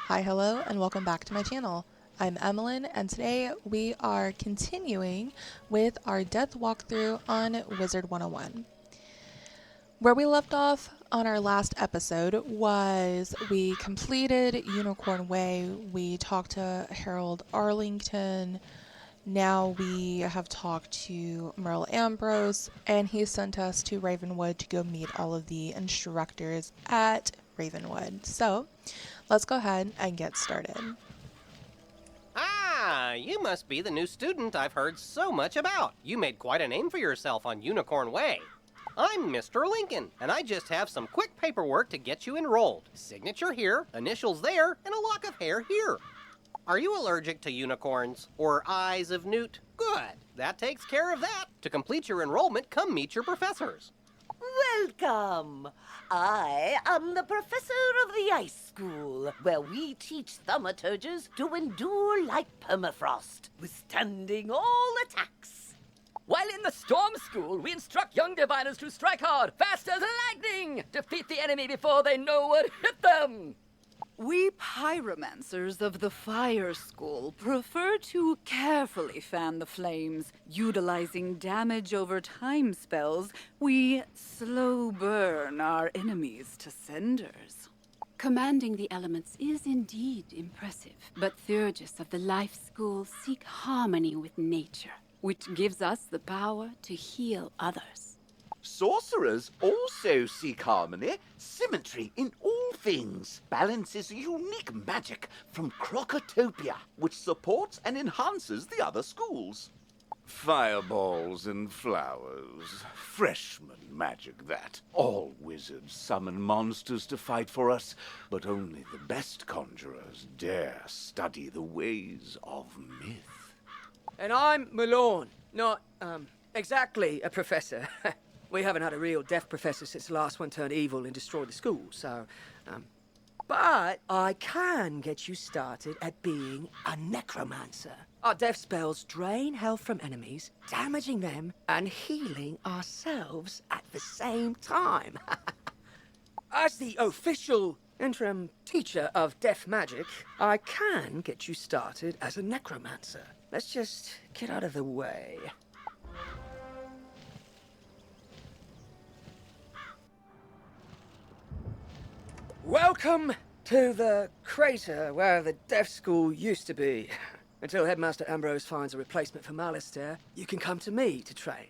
Hi, hello, and welcome back to my channel. I'm Emmaline, and today we are continuing with our depth walkthrough on Wizard 101. Where we left off on our last episode was we completed Unicorn Way, we talked to Harold Arlington, now we have talked to Merle Ambrose, and he sent us to Ravenwood to go meet all of the instructors at Ravenwood. So, let's go ahead and get started. Ah, you must be the new student I've heard so much about. You made quite a name for yourself on Unicorn Way. I'm Mr. Lincoln, and I just have some quick paperwork to get you enrolled. Signature here, initials there, and a lock of hair here. Are you allergic to unicorns or eyes of newt? Good. That takes care of that. To complete your enrollment, come meet your professors. Welcome! I am the professor of the Ice School, where we teach thaumaturges to endure like permafrost, withstanding all attacks. While in the Storm School, we instruct young diviners to strike hard, fast as lightning, defeat the enemy before they know what hit them. We pyromancers of the Fire School prefer to carefully fan the flames. Utilizing damage over time spells, we slow burn our enemies to cinders. Commanding the elements is indeed impressive, but Theurgists of the Life School seek harmony with nature, which gives us the power to heal others. Sorcerers also seek harmony, symmetry in all things. Balance is a unique magic from Crocotopia, which supports and enhances the other schools. Fireballs and flowers. Freshman magic, that. All wizards summon monsters to fight for us, but only the best conjurers dare study the ways of myth. And I'm Malorne, not, exactly a professor. We haven't had a real deaf professor since the last one turned evil and destroyed the school, so, But I can get you started at being a necromancer. Our death spells drain health from enemies, damaging them and healing ourselves at the same time. As the official interim teacher of death magic, I can get you started as a necromancer. Let's just get out of the way. Welcome to the crater where the deaf school used to be. Until Headmaster Ambrose finds a replacement for Malistaire, you can come to me to train.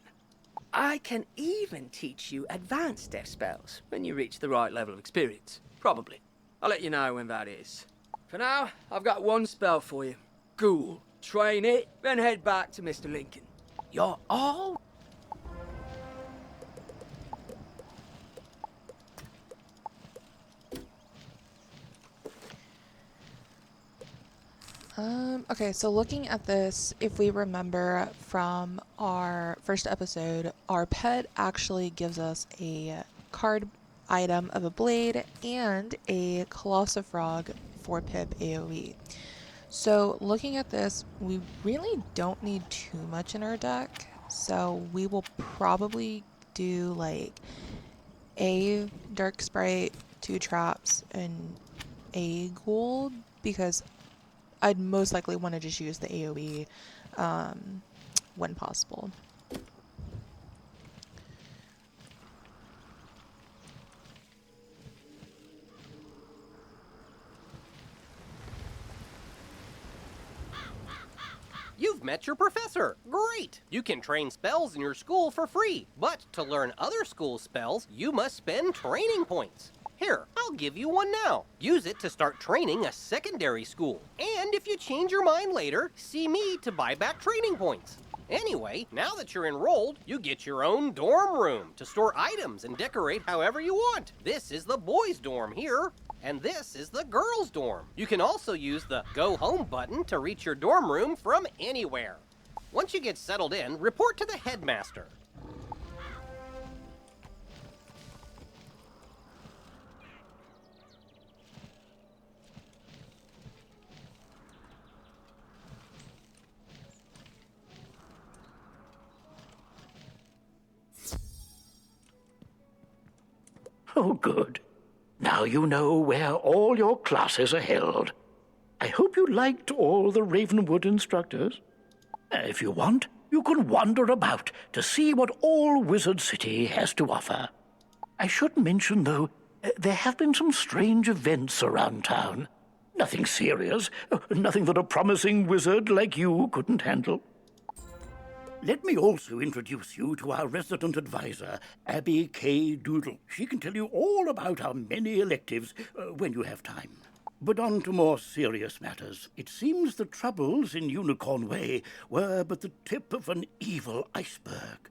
I can even teach you advanced deaf spells when you reach the right level of experience. Probably. I'll let you know when that is. For now, I've got one spell for you. Ghoul. Train it, then head back to Mr. Lincoln. You're all... Okay, so looking at this, if we remember from our first episode, our pet actually gives us a card item of a blade and a Colossal Frog for Pip AoE. So looking at this, we really don't need too much in our deck, so we will probably do like a Dark Sprite, 2 traps, and a Ghoul, because I'd most likely want to just use the AoE when possible. You've met your professor. Great! You can train spells in your school for free, but to learn other school spells, you must spend training points. Here, I'll give you one now. Use it to start training a secondary school. And if you change your mind later, see me to buy back training points. Anyway, now that you're enrolled, you get your own dorm room to store items and decorate however you want. This is the boys' dorm here, and this is the girls' dorm. You can also use the Go Home button to reach your dorm room from anywhere. Once you get settled in, report to the headmaster. Oh, good. Now you know where all your classes are held. I hope you liked all the Ravenwood instructors. If you want, you can wander about to see what all Wizard City has to offer. I should mention, though, there have been some strange events around town. Nothing serious, nothing that a promising wizard like you couldn't handle. Let me also introduce you to our resident advisor, Abby K. Doodle. She can tell you all about our many electives when you have time. But on to more serious matters. It seems the troubles in Unicorn Way were but the tip of an evil iceberg.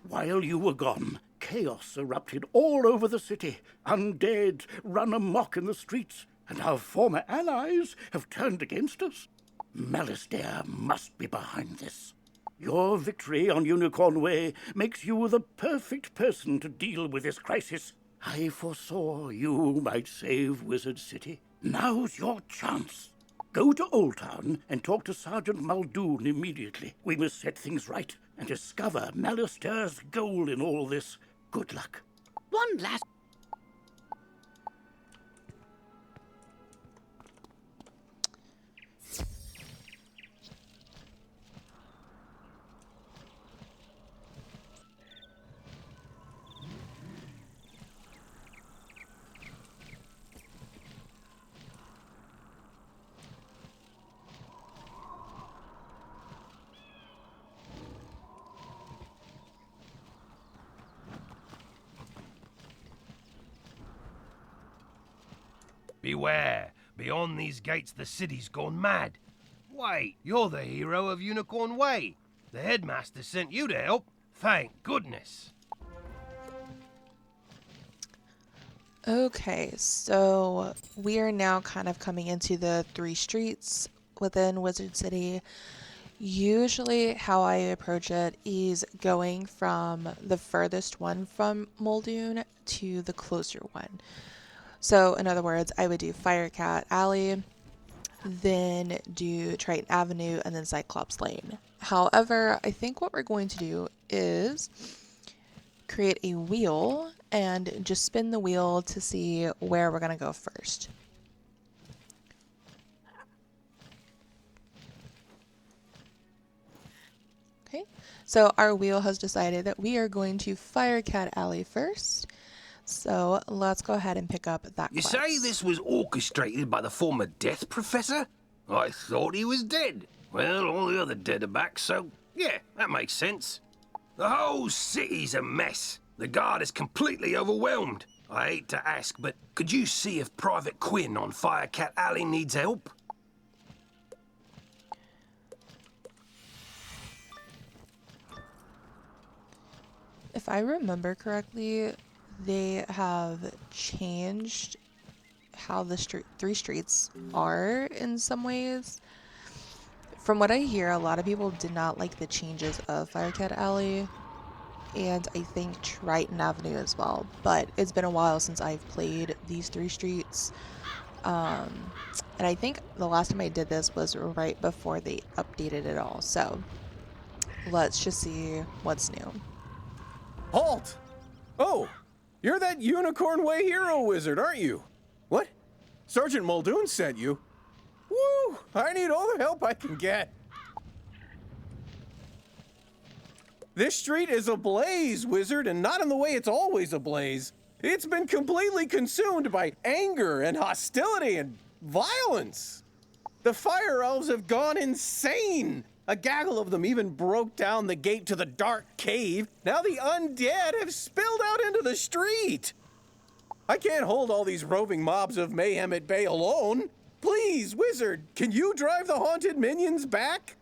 While you were gone, chaos erupted all over the city. Undead run amok in the streets, and our former allies have turned against us. Malastare must be behind this. Your victory on Unicorn Way makes you the perfect person to deal with this crisis. I foresaw you might save Wizard City. Now's your chance. Go to Old Town and talk to Sergeant Muldoon immediately. We must set things right and discover Malastare's goal in all this. Good luck. One last... Beware! Beyond these gates the city's gone mad. Wait, you're the hero of Unicorn Way. The headmaster sent you to help. Thank goodness. Okay, so we are now kind of coming into the 3 streets within Wizard City. Usually how I approach it is going from the furthest one from Muldoon to the closer one. So in other words, I would do Firecat Alley, then do Triton Avenue, and then Cyclops Lane. However, I think what we're going to do is create a wheel and just spin the wheel to see where we're going to go first. Okay, so our wheel has decided that we are going to Firecat Alley first. So let's go ahead and pick up that You quest. say this was orchestrated by the former Death Professor? I thought he was dead. Well, all the other dead are back, so yeah, that makes sense. The whole city's a mess. The guard is completely overwhelmed. I hate to ask, but could you see if Private Quinn on Firecat Alley needs help? If I remember correctly, they have changed how the 3 streets are in some ways. From what I hear, a lot of people did not like the changes of Firecat Alley, and I think Triton Avenue as well. But it's been a while since I've played these 3 streets. And I think the last time I did this was right before they updated it all. So let's just see what's new. Halt! Oh, you're that Unicorn Way hero wizard, aren't you? What? Sergeant Muldoon sent you? Woo! I need all the help I can get. This street is ablaze, wizard, and not in the way it's always ablaze. It's been completely consumed by anger and hostility and violence. The fire elves have gone insane. A gaggle of them even broke down the gate to the dark cave. Now the undead have spilled out into the street. I can't hold all these roving mobs of mayhem at bay alone. Please, wizard, can you drive the haunted minions back?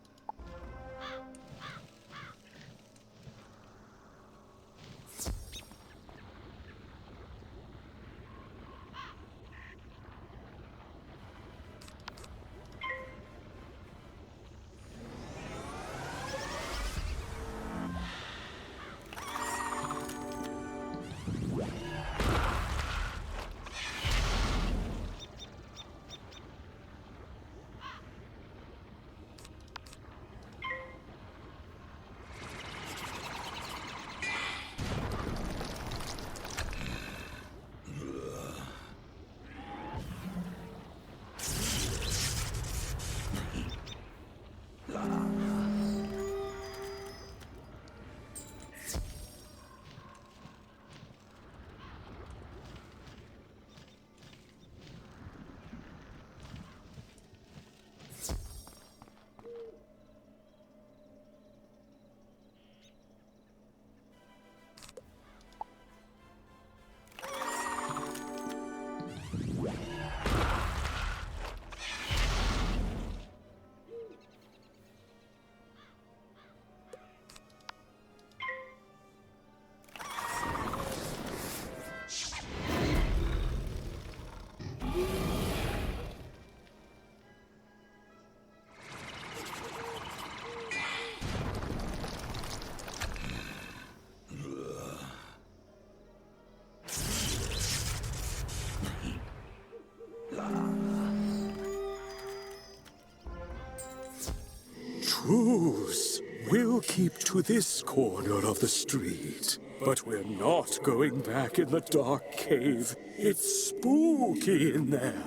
Truce. We'll keep to this corner of the street. But we're not going back in the dark cave. It's spooky in there.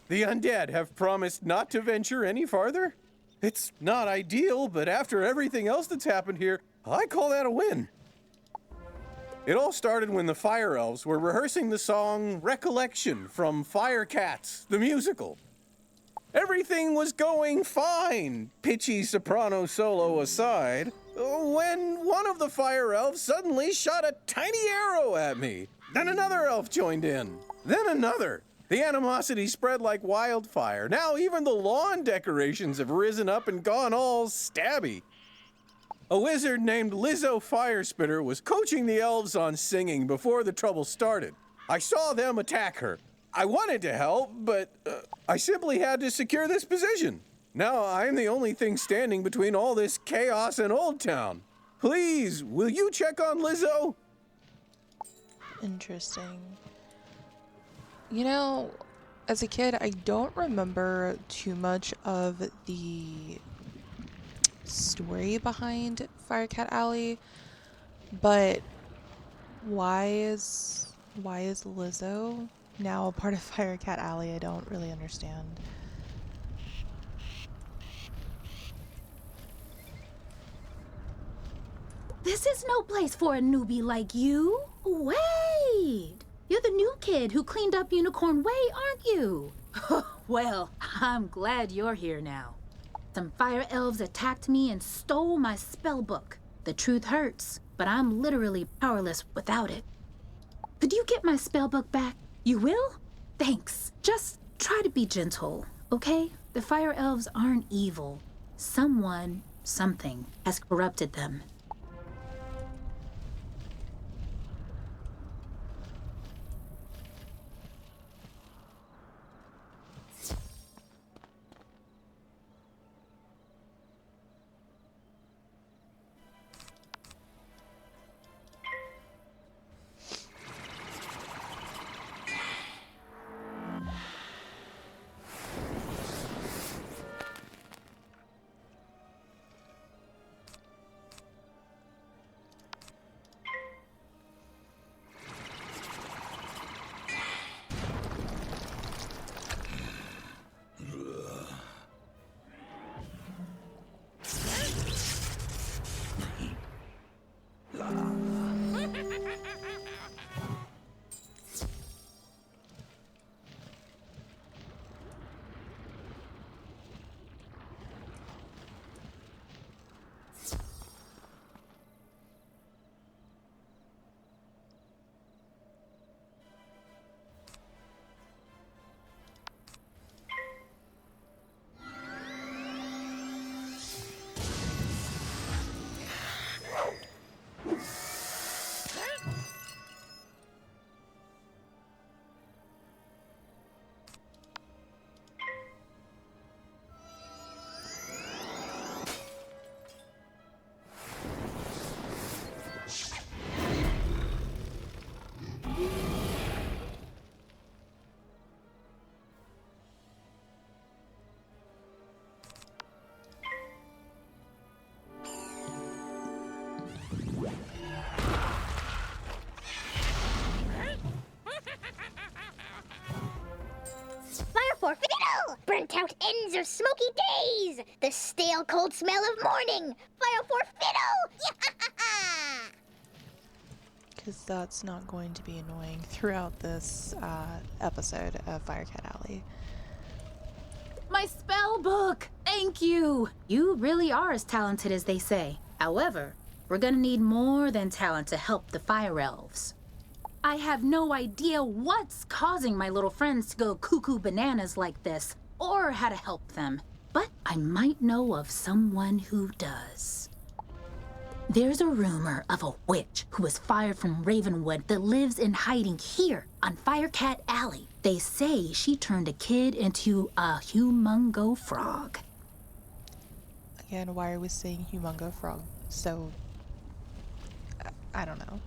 The undead have promised not to venture any farther? It's not ideal, but after everything else that's happened here, I call that a win. It all started when the Fire Elves were rehearsing the song Recollection from Firecats, the musical. Everything was going fine, pitchy soprano solo aside, when one of the Fire Elves suddenly shot a tiny arrow at me. Then another elf joined in. Then another. The animosity spread like wildfire. Now even the lawn decorations have risen up and gone all stabby. A wizard named Lizzo Firespitter was coaching the elves on singing before the trouble started. I saw them attack her. I wanted to help, but I simply had to secure this position. Now I'm the only thing standing between all this chaos and Old Town. Please, will you check on Lizzo? Interesting. You know, as a kid, I don't remember too much of the story behind Firecat Alley, but why is Lizzo now a part of Firecat Alley? I don't really understand. This is no place for a newbie like you. Wait! You're the new kid who cleaned up Unicorn Way, aren't you? Well, I'm glad you're here now. Some fire elves attacked me and stole my spell book. The truth hurts, but I'm literally powerless without it. Could you get my spell book back? You will? Thanks. Just try to be gentle, okay? The fire elves aren't evil. Something has corrupted them. For fiddle! Burnt out ends of smoky days! The stale cold smell of morning! Fire for fiddle! Because that's not going to be annoying throughout this episode of Firecat Alley. My spell book! Thank you! You really are as talented as they say. However, we're gonna need more than talent to help the fire elves. I have no idea what's causing my little friends to go cuckoo bananas like this, or how to help them. But I might know of someone who does. There's a rumor of a witch who was fired from Ravenwood that lives in hiding here on Firecat Alley. They say she turned a kid into a humongo frog. Again, why are we saying humongo frog? So, I don't know.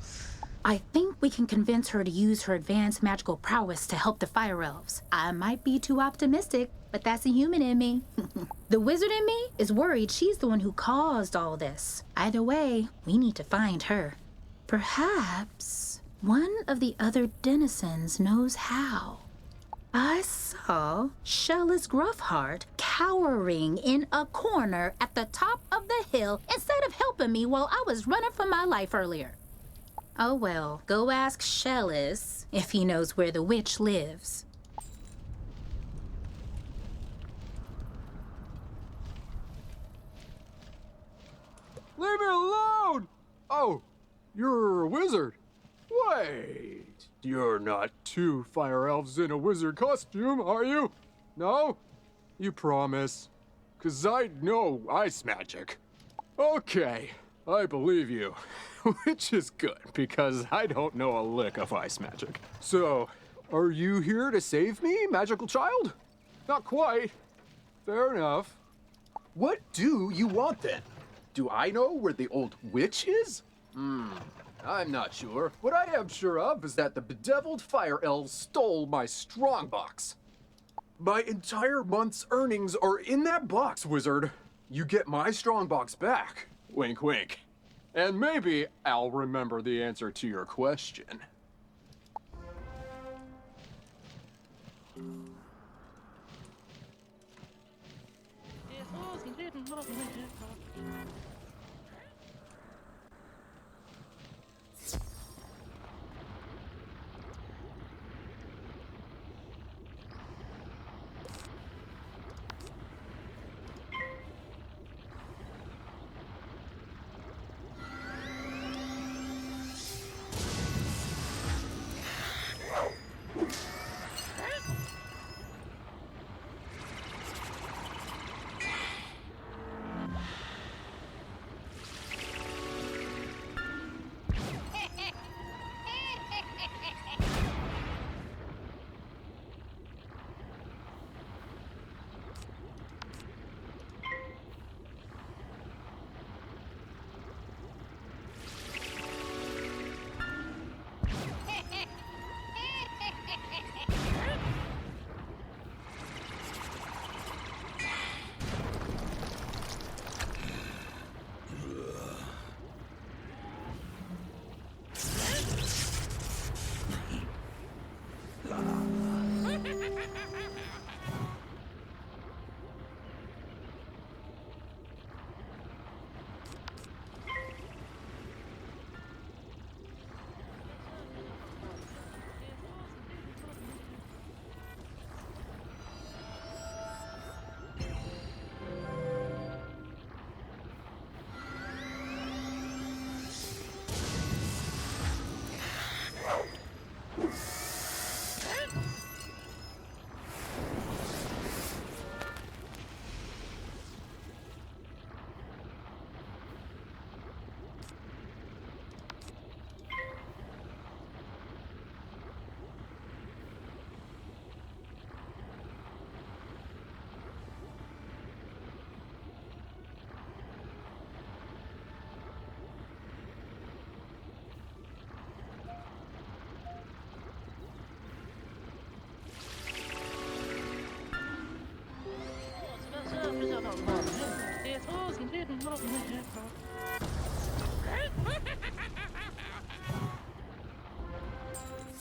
I think we can convince her to use her advanced magical prowess to help the fire elves. I might be too optimistic, but that's the human in me. The wizard in me is worried she's the one who caused all this. Either way, we need to find her. Perhaps one of the other denizens knows how. I saw Shella's Gruffheart cowering in a corner at the top of the hill instead of helping me while I was running for my life earlier. Oh well, go ask Shellis if he knows where the witch lives. Leave me alone! Oh, you're a wizard. Wait, you're not two fire elves in a wizard costume, are you? No? You promise? 'Cause I know ice magic. Okay, I believe you. Which is good, because I don't know a lick of ice magic. So, are you here to save me, magical child? Not quite. Fair enough. What do you want then? Do I know where the old witch is? I'm not sure. What I am sure of is that the bedeviled fire elves stole my strongbox. My entire month's earnings are in that box, wizard. You get my strongbox back. Wink, wink. And maybe I'll remember the answer to your question.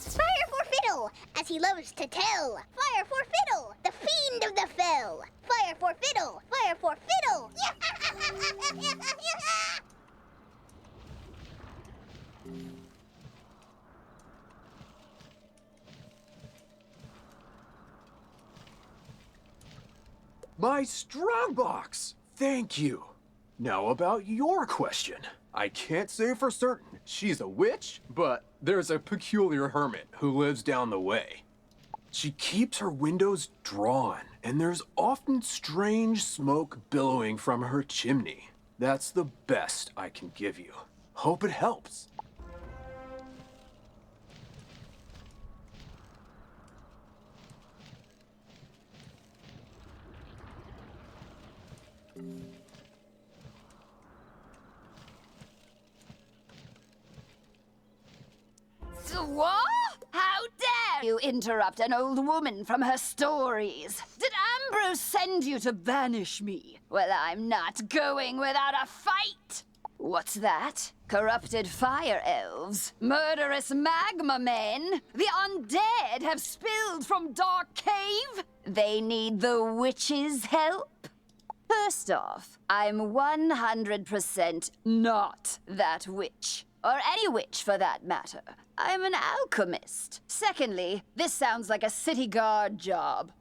Fire for Fiddle, as he loves to tell. Fire for Fiddle, the fiend of the fell. Fire for Fiddle, fire for Fiddle. My strongbox! Thank you. Now about your question. I can't say for certain she's a witch, but there's a peculiar hermit who lives down the way. She keeps her windows drawn, and there's often strange smoke billowing from her chimney. That's the best I can give you. Hope it helps. What? How dare you interrupt an old woman from her stories? Did Ambrose send you to banish me? Well, I'm not going without a fight. What's that? Corrupted fire elves? Murderous magma men? The undead have spilled from Dark Cave? They need the witch's help? First off, I'm 100% not that witch. Or any witch, for that matter. I'm an alchemist. Secondly, this sounds like a city guard job.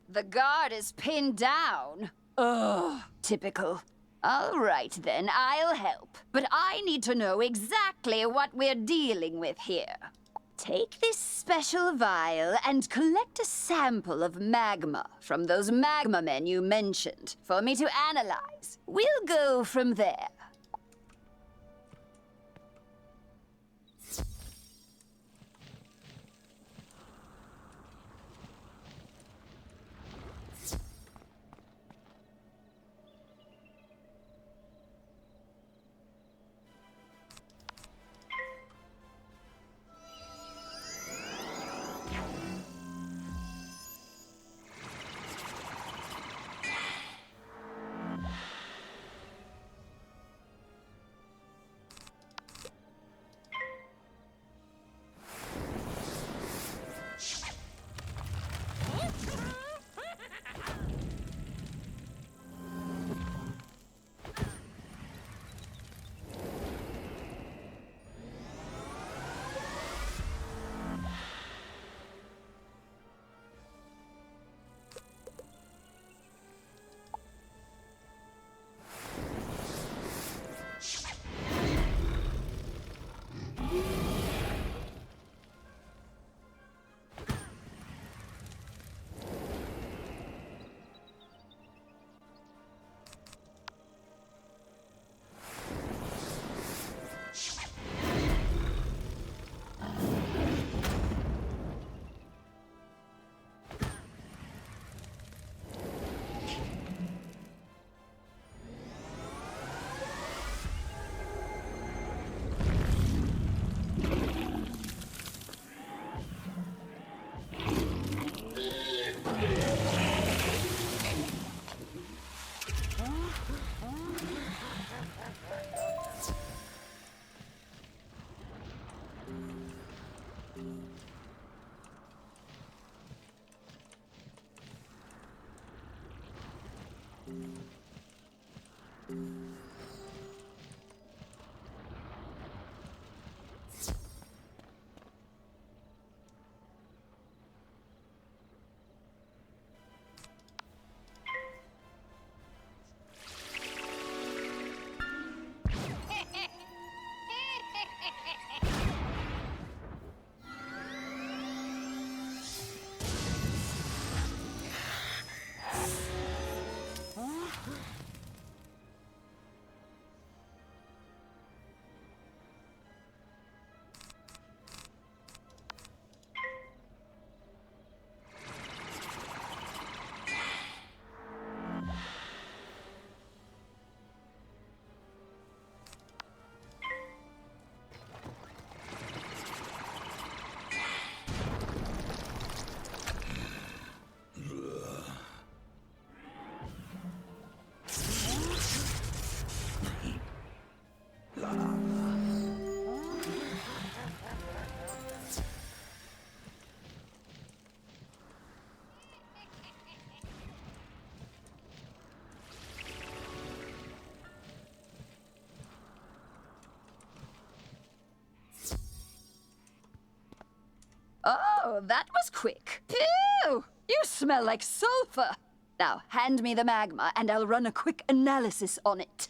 The guard is pinned down. Ugh, typical. All right then, I'll help. But I need to know exactly what we're dealing with here. Take this special vial and collect a sample of magma from those magma men you mentioned for me to analyze. We'll go from there. Oh, that was quick. Pew! You smell like sulfur. Now, hand me the magma and I'll run a quick analysis on it.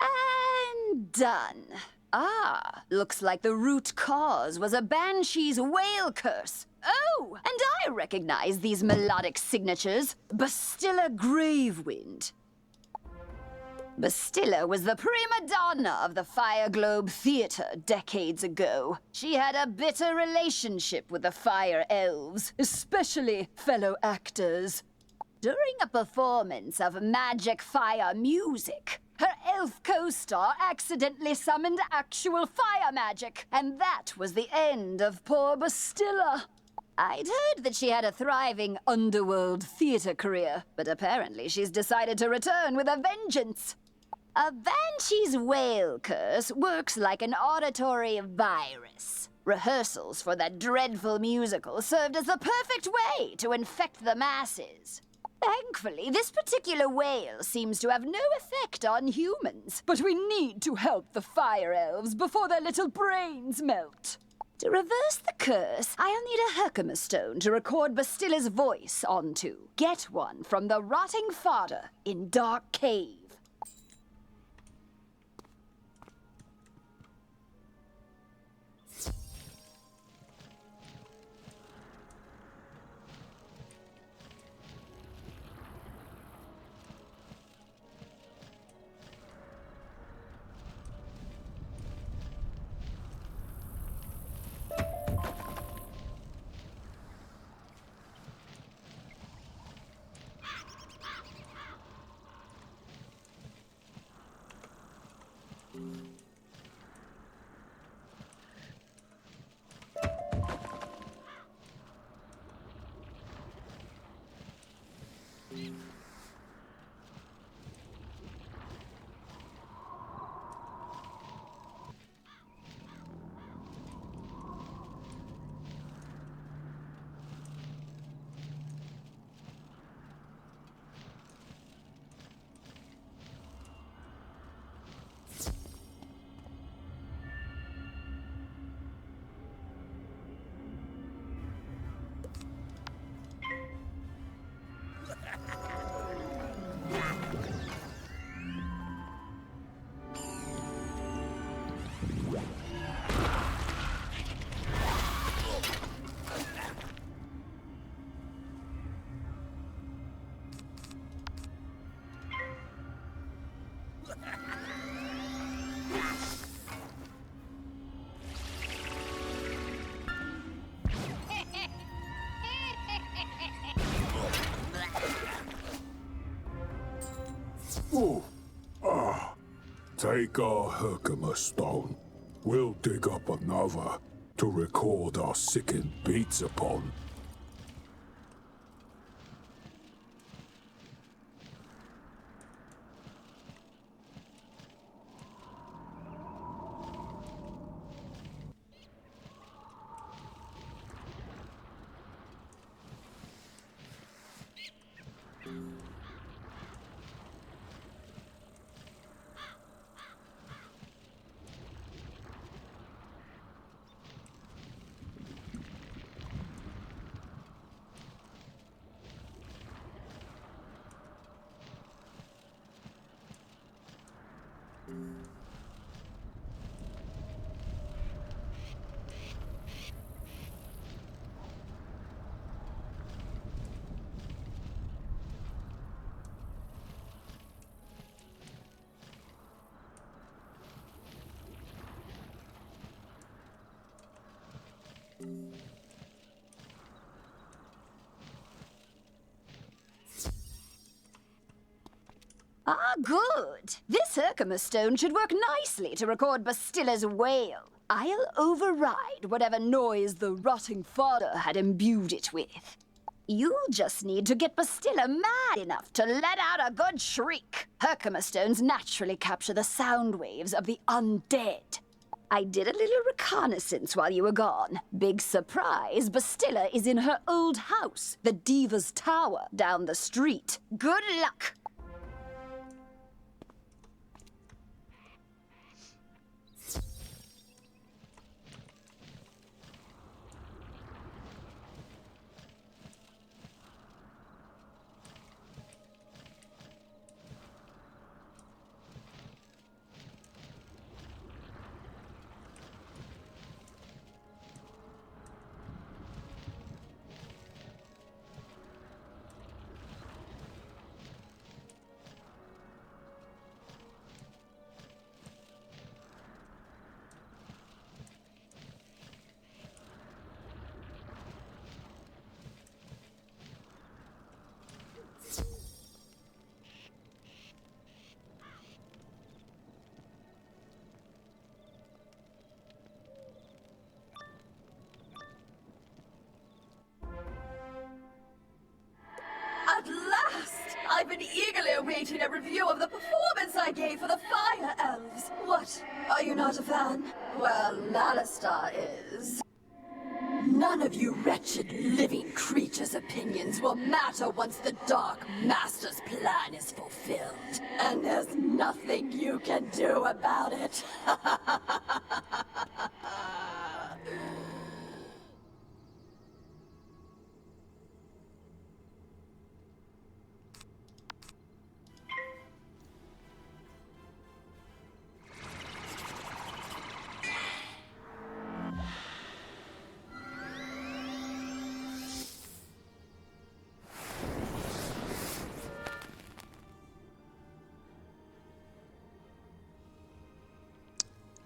And done. Ah, looks like the root cause was a banshee's whale curse. Oh, and I recognize these melodic signatures. Bastilla Gravewind. Bastilla was the prima donna of the Fire Globe Theater decades ago. She had a bitter relationship with the Fire Elves, especially fellow actors. During a performance of magic fire music, Her elf co-star accidentally summoned actual fire magic, and that was the end of poor Bastilla. I'd heard that she had a thriving underworld theater career, but apparently she's decided to return with a vengeance. A banshee's whale curse works like an auditory virus. Rehearsals for that dreadful musical served as the perfect way to infect the masses. Thankfully, this particular whale seems to have no effect on humans, but we need to help the fire elves before their little brains melt. To reverse the curse, I'll need a Herkimer stone to record Bastilla's voice onto. Get one from the rotting fodder in Dark Cave. Ooh. Take our Herkimer stone. We'll dig up another to record our sickened beats upon. Ah, good. This Herkimer stone should work nicely to record Bastilla's wail. I'll override whatever noise the rotting fodder had imbued it with. You'll just need to get Bastilla mad enough to let out a good shriek. Herkimer stones naturally capture the sound waves of the undead. I did a little reconnaissance while you were gone. Big surprise, Bastilla is in her old house, the Diva's Tower, down the street. Good luck! awaiting a review of the performance I gave for the Fire Elves. What? Are you not a fan? Well, Alistar is. None of you wretched living creatures' opinions will matter once the Dark Master's plan is fulfilled. And there's nothing you can do about it.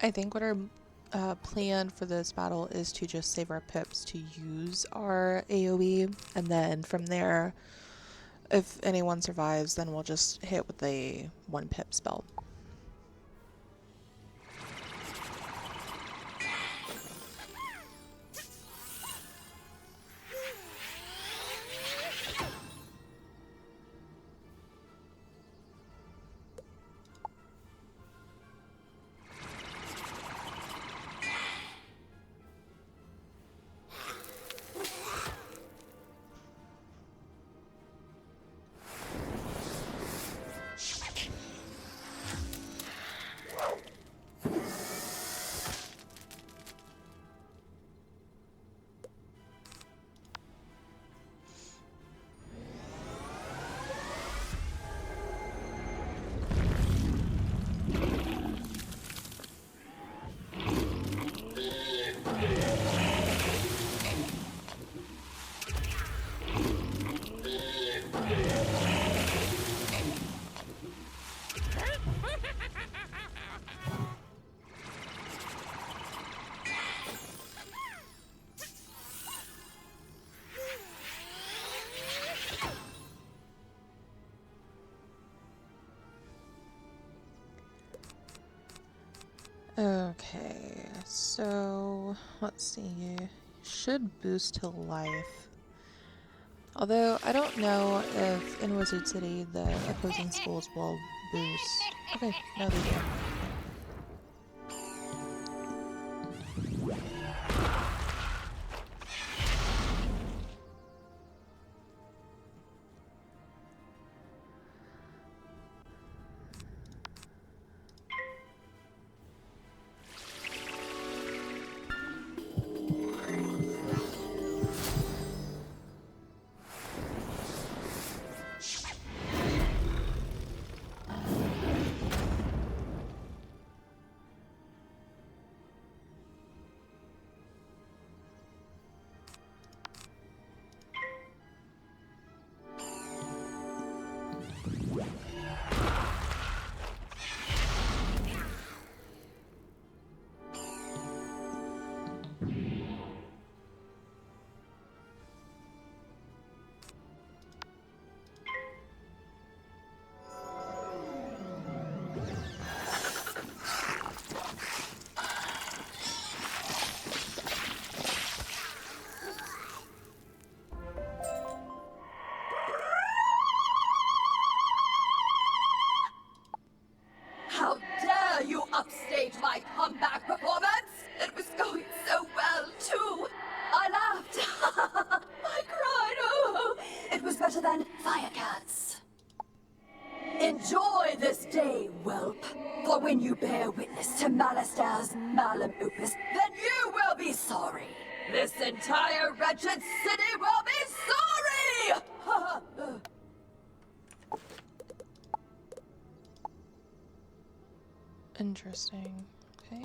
I think what our plan for this battle is to just save our pips to use our AoE, and then from there, if anyone survives, then we'll just hit with a 1 pip spell. Okay, so let's see. Should boost to life. Although I don't know if in Wizard City the opposing schools will boost. Okay, no they do. How dare you upstage my comeback performance? It was going so well, too. I laughed. I cried. Oh, it was better than Firecats. Enjoy this day, whelp. For when you bear witness to Malistar's malum opus, then you will be sorry. This entire wretched city will be sorry! Interesting. Okay.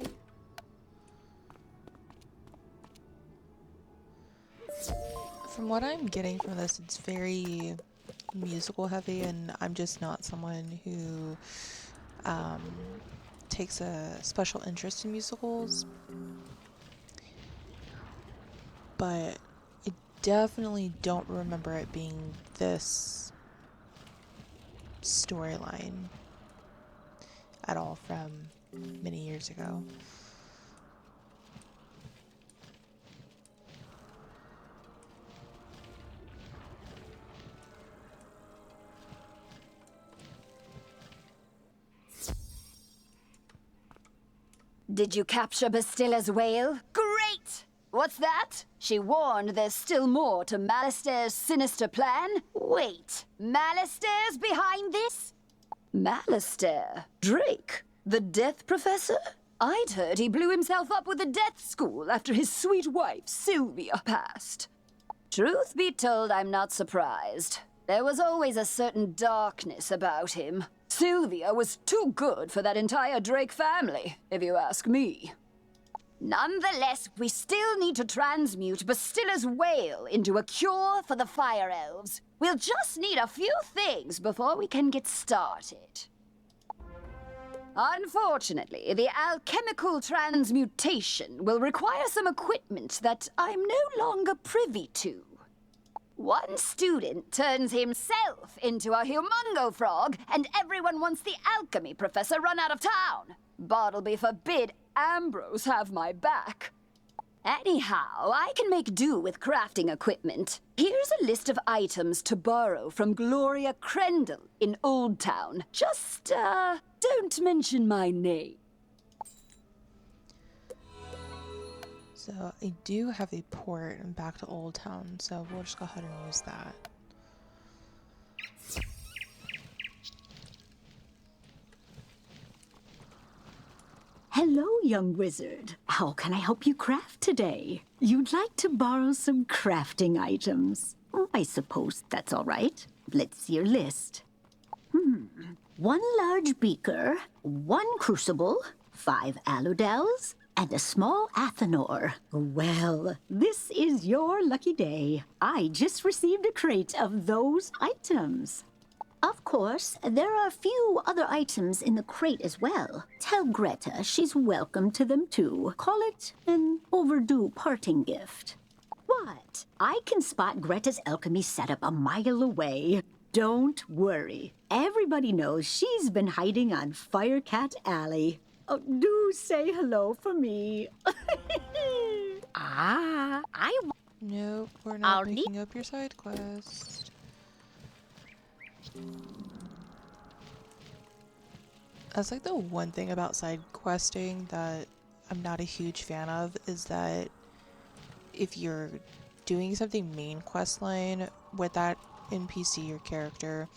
From what I'm getting from this, it's very musical heavy, and I'm just not someone who takes a special interest in musicals. But I definitely don't remember it being this storyline at all from many years ago. Did you capture Bastilla's whale? Great! What's that? She warned there's still more to Malister's sinister plan? Wait, Malister's behind this? Malister? Drake? The Death Professor? I'd heard he blew himself up with the Death School after his sweet wife, Sylvia, passed. Truth be told, I'm not surprised. There was always a certain darkness about him. Sylvia was too good for that entire Drake family, if you ask me. Nonetheless, we still need to transmute Bastilla's whale into a cure for the Fire Elves. We'll just need a few things before we can get started. Unfortunately, the alchemical transmutation will require some equipment that I'm no longer privy to. One student turns himself into a humongo frog, and everyone wants the alchemy professor run out of town. Bartleby forbid Ambrose have my back. Anyhow, I can make do with crafting equipment. Here's a list of items to borrow from Gloria Crendel in Old Town. Just, don't mention my name. So I do have a port back to Old Town, so we'll just go ahead and use that. Hello, young wizard. How can I help you craft today? You'd like to borrow some crafting items. I suppose that's all right. Let's see your list. One large beaker, one crucible, 5 aludels, and a small athanor. Well, this is your lucky day. I just received a crate of those items. Of course, there are a few other items in the crate as well. Tell Greta she's welcome to them too. Call it an overdue parting gift. What? I can spot Greta's alchemy setup a mile away. Don't worry. Everybody knows she's been hiding on Firecat Alley. Oh, do say hello for me. Nope, we're not picking up your side quest. That's like the one thing about side questing that I'm not a huge fan of, is that if you're doing something main quest line with that NPC or character,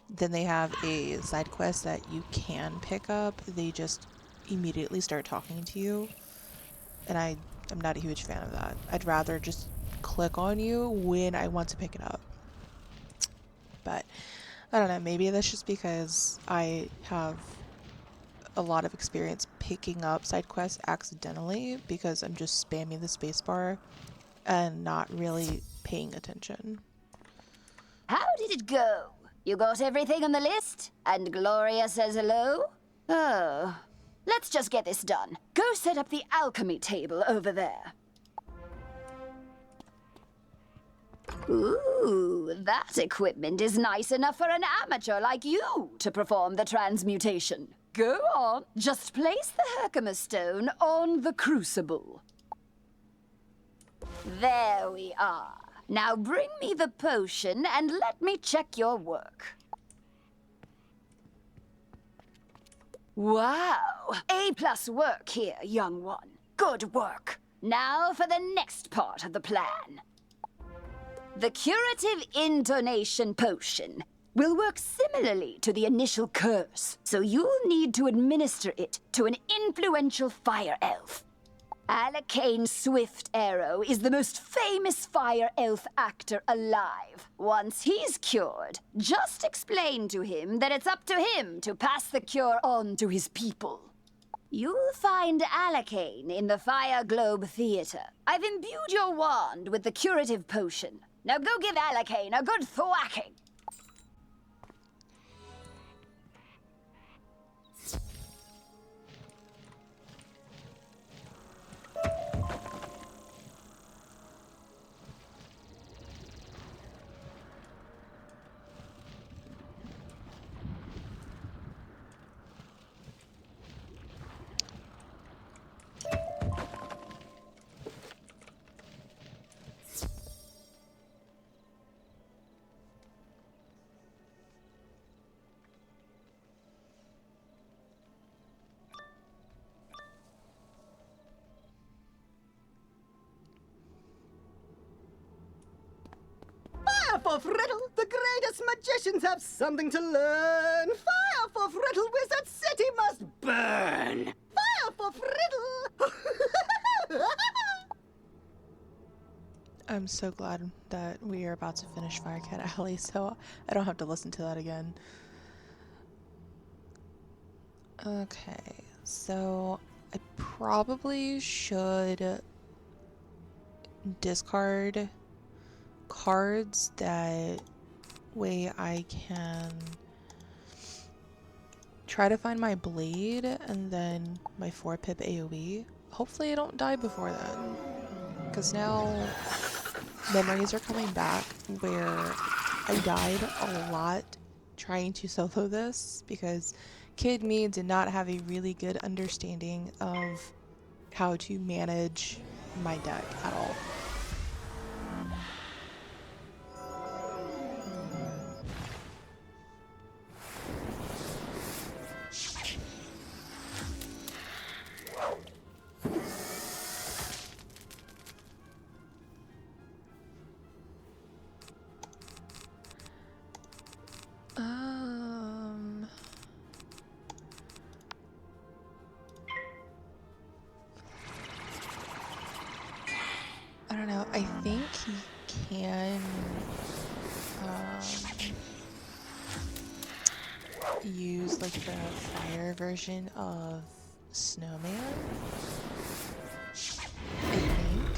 then they have a side quest that you can pick up. They just immediately start talking to you, and I'm not a huge fan of that. I'd rather just click on you when I want to pick it up. But I don't know, maybe that's just because I have a lot of experience picking up side quests accidentally because I'm just spamming the spacebar and not really paying attention. How did it go? You got everything on the list? And Gloria says hello? Oh, let's just get this done. Go set up the alchemy table over there. Ooh, that equipment is nice enough for an amateur like you to perform the transmutation. Go on, just place the Herkimer stone on the crucible. There we are. Now bring me the potion and let me check your work. Wow, A+ work here, young one. Good work. Now for the next part of the plan. The curative intonation potion will work similarly to the initial curse, so you'll need to administer it to an influential fire elf. Alacane Swift Arrow is the most famous fire elf actor alive. Once he's cured, just explain to him that it's up to him to pass the cure on to his people. You'll find Alacane in the Fire Globe Theater. I've imbued your wand with the curative potion. Now go give Alacane a good thwacking. for Friddle, the greatest magicians have something to learn. Fire for Friddle, Wizard City must burn. Fire for Friddle. I'm so glad that we are about to finish Firecat Alley, so I don't have to listen to that again. Okay, so I probably should discard cards, that way I can try to find my blade and then my 4-pip AoE. Hopefully I don't die before then, because now memories are coming back where I died a lot trying to solo this because Kid me did not have a really good understanding of how to manage my deck at all. I don't know. I think he can use like the fire version of Snowman, I think.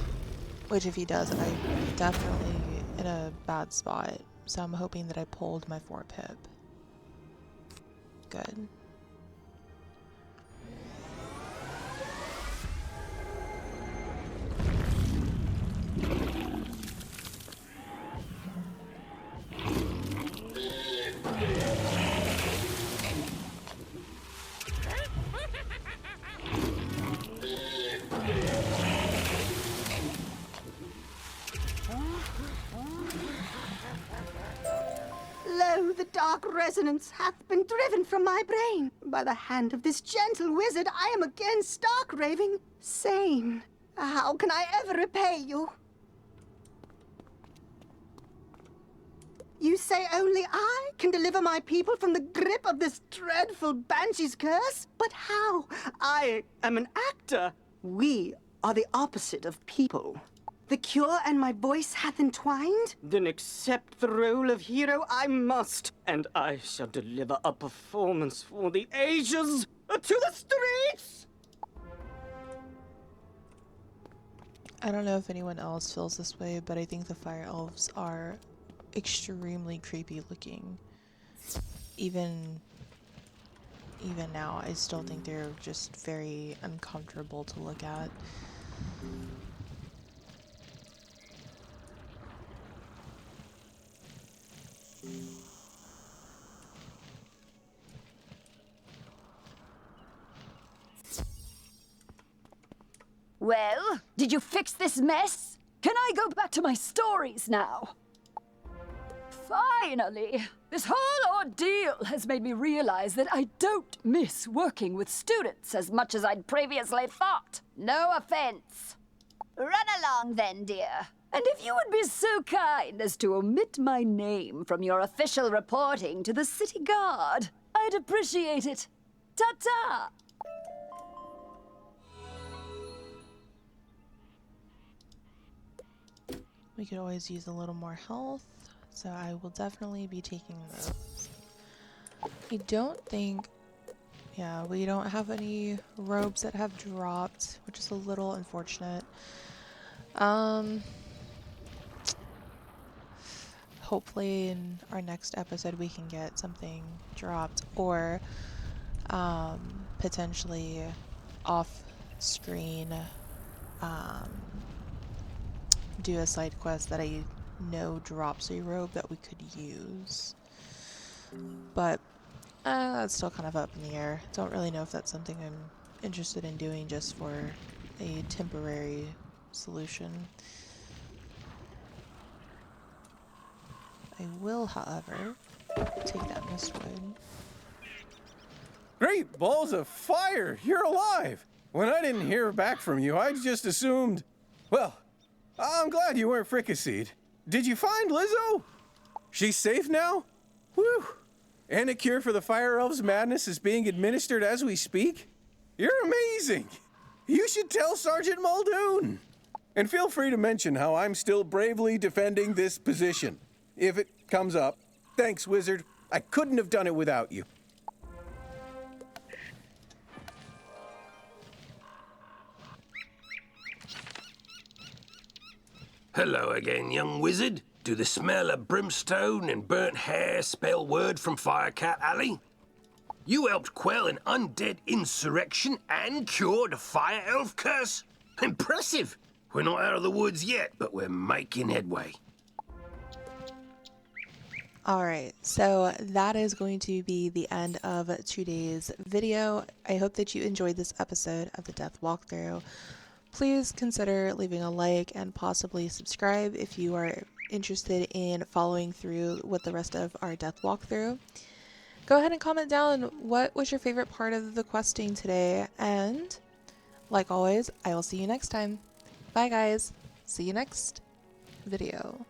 Which if he does, I'm definitely in a bad spot. So I'm hoping that I pulled my 4-pip. Good. Lo, the dark resonance hath been driven from my brain. By the hand of this gentle wizard, I am again stark raving sane. How can I ever repay you? You say only I can deliver my people from the grip of this dreadful banshee's curse? But how? I am an actor. We are the opposite of people. The cure and my voice hath entwined? Then accept the role of hero I must, and I shall deliver a performance for the ages. To the streets! I don't know if anyone else feels this way, but I think the fire elves are extremely creepy looking. Even now, I still think they're just very uncomfortable to look at. Well, did you fix this mess? Can I go back to my stories now? Finally! This whole ordeal has made me realize that I don't miss working with students as much as I'd previously thought. No offense. Run along then, dear. And if you would be so kind as to omit my name from your official reporting to the city guard, I'd appreciate it. Ta-ta! We could always use a little more health, so I will definitely be taking those. I don't think... Yeah, we don't have any robes that have dropped, which is a little unfortunate. Hopefully in our next episode we can get something dropped, or potentially off-screen do a side quest that I know drops a robe that we could use. But that's still kind of up in the air. Don't really know if that's something I'm interested in doing just for a temporary solution. I will, however, take that mistwood. Great balls of fire! You're alive! When I didn't hear back from you, I just assumed... Well, I'm glad you weren't fricasseed. Did you find Lizzo? She's safe now? Whew. And a cure for the Fire Elves' madness is being administered as we speak? You're amazing! You should tell Sergeant Muldoon! And feel free to mention how I'm still bravely defending this position. If it comes up. Thanks, Wizard. I couldn't have done it without you. Hello again, young wizard. Do the smell of brimstone and burnt hair spell word from Firecat Alley? You helped quell an undead insurrection and cured a fire elf curse? Impressive! We're not out of the woods yet, but we're making headway. Alright, so that is going to be the end of today's video. I hope that you enjoyed this episode of the Death Walkthrough. Please consider leaving a like and possibly subscribe if you are interested in following through with the rest of our Death Walkthrough. Go ahead and comment down what was your favorite part of the questing today, and like always, I will see you next time. Bye guys, see you next video.